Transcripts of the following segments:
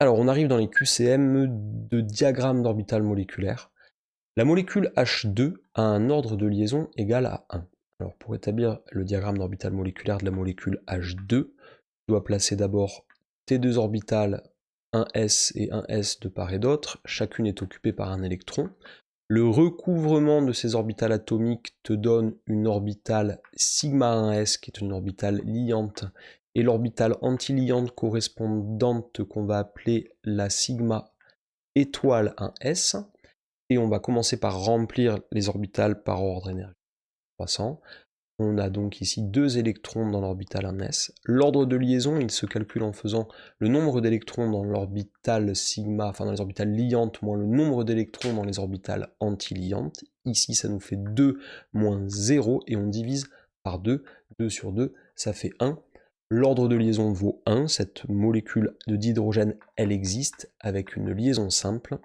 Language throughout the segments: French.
Alors, on arrive dans les QCM de diagramme d'orbital moléculaire. La molécule H2 a un ordre de liaison égal à 1. Alors, pour établir le diagramme d'orbital moléculaire de la molécule H2, tu dois placer d'abord tes deux orbitales 1s et 1s de part et d'autre. Chacune est occupée par un électron. Le recouvrement de ces orbitales atomiques te donne une orbitale sigma 1s qui est une orbitale liante, et l'orbitale antiliante correspondante qu'on va appeler la sigma étoile 1s. Et on va commencer par remplir les orbitales par ordre énergie croissant. On a donc ici 2 électrons dans l'orbitale 1s. L'ordre de liaison, il se calcule en faisant le nombre d'électrons dans l'orbitale sigma, enfin dans les orbitales liantes, moins le nombre d'électrons dans les orbitales antiliantes. Ici, ça nous fait 2 moins 0, et on divise par 2. 2 sur 2, ça fait 1. L'ordre de liaison vaut 1. Cette molécule de dihydrogène, elle existe avec une liaison simple.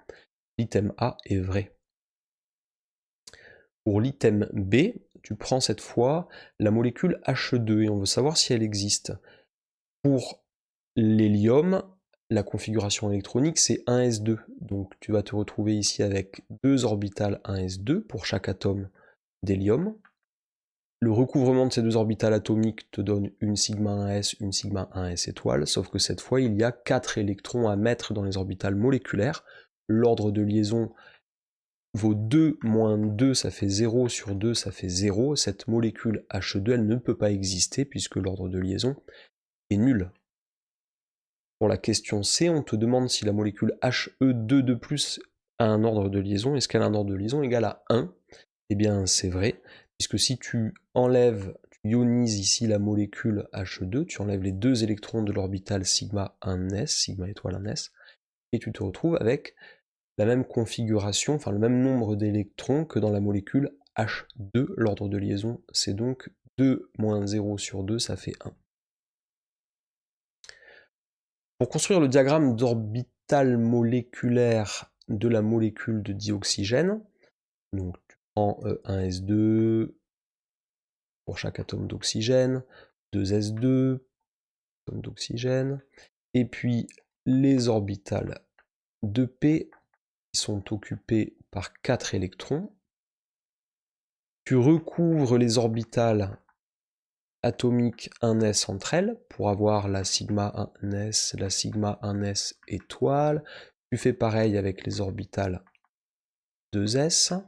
L'item A est vrai. Pour l'item B, tu prends cette fois la molécule H2 et on veut savoir si elle existe. Pour l'hélium, la configuration électronique c'est 1s2, donc tu vas te retrouver ici avec 2 orbitales 1s2 pour chaque atome d'hélium. Le recouvrement de ces deux orbitales atomiques te donne une sigma 1s, une sigma 1s étoile, sauf que cette fois il y a 4 électrons à mettre dans les orbitales moléculaires. L'ordre de liaison vaut 2 moins 2, ça fait 0, sur 2, ça fait 0. Cette molécule H2, elle ne peut pas exister puisque l'ordre de liaison est nul. Pour la question C, on te demande si la molécule HE2 de plus a un ordre de liaison. Est-ce qu'elle a un ordre de liaison égal à 1? Eh bien, c'est vrai, puisque si tu enlèves, tu ionises ici la molécule H2, tu enlèves les 2 électrons de l'orbitale sigma 1s, sigma étoile 1s, et tu te retrouves avec la même configuration, enfin le même nombre d'électrons que dans la molécule H2. L'ordre de liaison, c'est donc 2 moins 0 sur 2, ça fait 1. Pour construire le diagramme d'orbital moléculaire de la molécule de dioxygène, donc tu prends 1s2 pour chaque atome d'oxygène, 2s2 atome d'oxygène, et puis les orbitales 2p sont occupées par 4 électrons. Tu recouvres les orbitales atomiques 1s entre elles pour avoir la sigma 1s, la sigma 1s étoile. Tu fais pareil avec les orbitales 2s.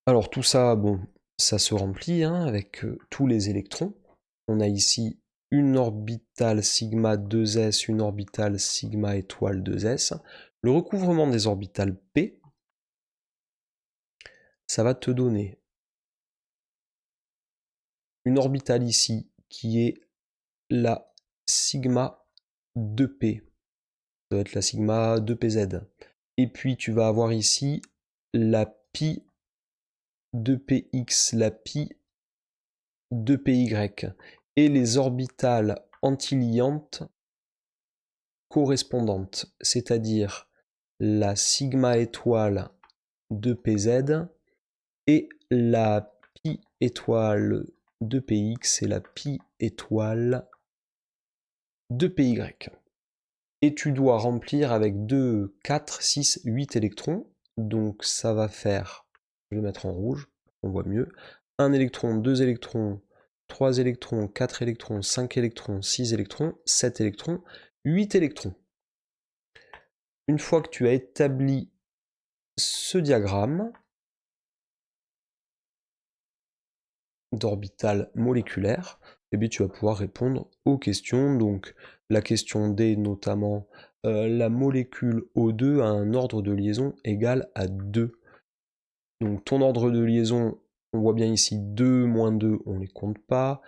Alors tout ça, bon, ça se remplit hein, avec tous les électrons. On a ici une orbitale sigma 2s, une orbitale sigma étoile 2s. Le recouvrement des orbitales p, ça va te donner une orbitale ici qui est la sigma 2p. Ça va être la sigma 2pz. Et puis tu vas avoir ici la pi 2px, la pi 2py. Et les orbitales antiliantes correspondantes, c'est-à-dire la sigma étoile 2pz et la pi étoile 2px et la pi étoile 2py. Et tu dois remplir avec 2, 4, 6, 8 électrons. Donc ça va faire, je vais mettre en rouge, on voit mieux, 1 électron, 2 électrons, 3 électrons, 4 électrons, 5 électrons, 6 électrons, 7 électrons, 8 électrons. Une fois que tu as établi ce diagramme d'orbital moléculaire, eh bien, tu vas pouvoir répondre aux questions. Donc la question D notamment, la molécule O2 a un ordre de liaison égal à 2. Donc ton ordre de liaison, on voit bien ici 2 moins 2, on ne les compte pas.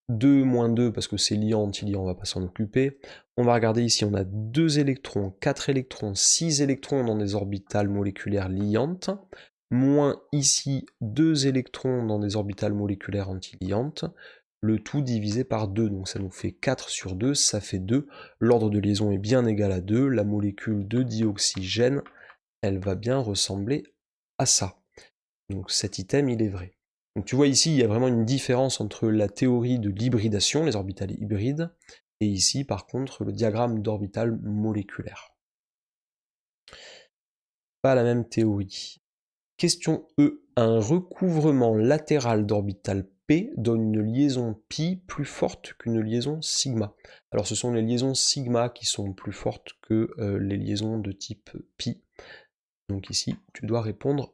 2 moins 2 parce que c'est liant, anti-liant, on ne va pas s'en occuper. On va regarder ici, on a 2 électrons, 4 électrons, 6 électrons dans des orbitales moléculaires liantes, moins ici 2 électrons dans des orbitales moléculaires antiliantes, le tout divisé par 2, donc ça nous fait 4 sur 2, ça fait 2. L'ordre de liaison est bien égal à 2, la molécule de dioxygène, elle va bien ressembler à ça. Donc cet item, il est vrai. Donc tu vois ici, il y a vraiment une différence entre la théorie de l'hybridation, les orbitales hybrides, Et ici, par contre, le diagramme d'orbital moléculaire. Pas la même théorie. Question E. Un recouvrement latéral d'orbital P donne une liaison pi plus forte qu'une liaison sigma. Alors ce sont les liaisons sigma qui sont plus fortes que les liaisons de type pi. Donc ici, tu dois répondre